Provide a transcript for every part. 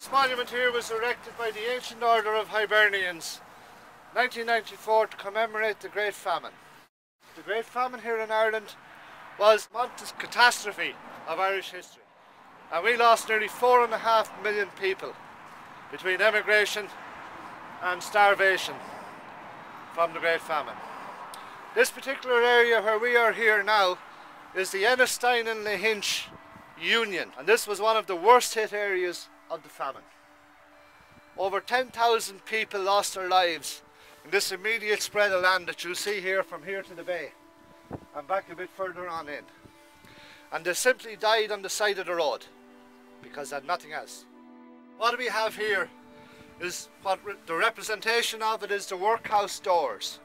This monument here was erected by the Ancient Order of Hibernians, 1994, to commemorate the Great Famine. The Great Famine here in Ireland was the catastrophe of Irish history, and we lost nearly 4.5 million people between emigration and starvation from the Great Famine. This particular area where we are here now is the Ennistein and Lahinch Union, and this was one of the worst hit areas of the famine. Over 10,000 people lost their lives in this immediate spread of land that you see here from here to the bay and back a bit further on in. And they simply died on the side of the road because they had nothing else. What we have here is the representation of it is the workhouse doors.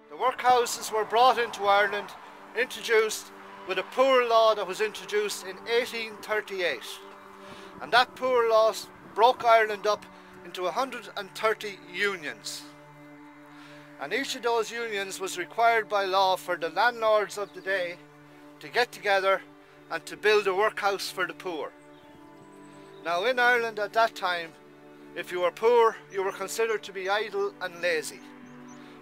The workhouses were brought into Ireland, introduced with a poor law that was introduced in 1838. And that poor law broke Ireland up into 130 unions. And each of those unions was required by law for the landlords of the day to get together and to build a workhouse for the poor. Now in Ireland at that time, if you were poor, you were considered to be idle and lazy.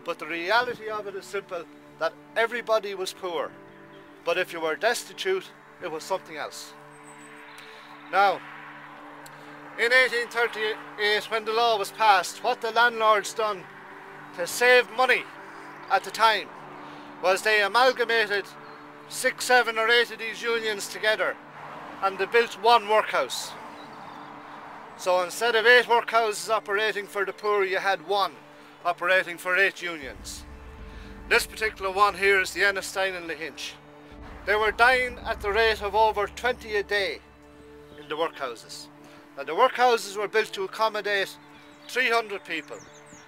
But the reality of it is simple, that everybody was poor. But if you were destitute, it was something else. Now, in 1838, when the law was passed, what the landlords done to save money at the time was they amalgamated 6, 7 or 8 of these unions together and they built one workhouse. So instead of 8 workhouses operating for the poor, you had one operating for 8 unions. This particular one here is the Ennistein and Lahinch. They were dying at the rate of over 20 a day in the workhouses. And the workhouses were built to accommodate 300 people,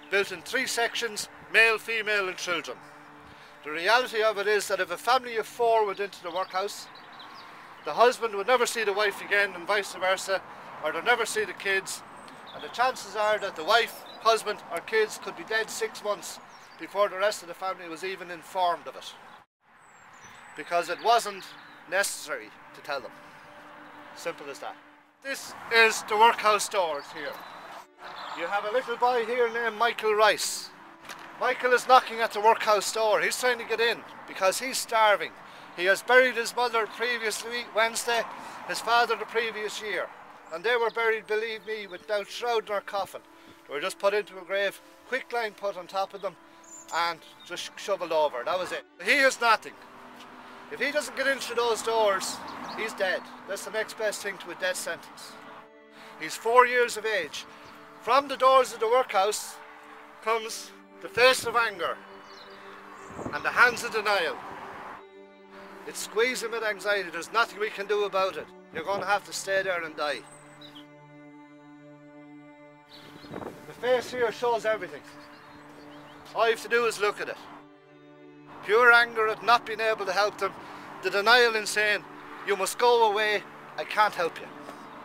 built in 3 sections, male, female and children. The reality of it is that if a family of 4 went into the workhouse, the husband would never see the wife again and vice versa, or they'd never see the kids, and the chances are that the wife, husband or kids could be dead 6 months before the rest of the family was even informed of it, because it wasn't necessary to tell them. Simple as that. This is the workhouse doors here. You have a little boy here named Michael Rice. Michael is knocking at the workhouse door. He's trying to get in because he's starving. He has buried his mother previously Wednesday, his father the previous year. And they were buried, believe me, without shroud nor coffin. They were just put into a grave, quick line put on top of them and just shoveled over. That was it. He has nothing. If he doesn't get in through those doors, he's dead. That's the next best thing to a death sentence. He's 4 years of age. From the doors of the workhouse comes the face of anger and the hands of denial. It's squeezing with anxiety. There's nothing we can do about it. You're going to have to stay there and die. The face here shows everything. All you have to do is look at it. Pure anger at not being able to help them. The denial in saying, you must go away, I can't help you.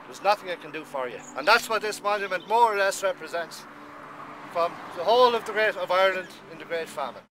There's nothing I can do for you. And that's what this monument more or less represents from the whole of Ireland in the Great Famine.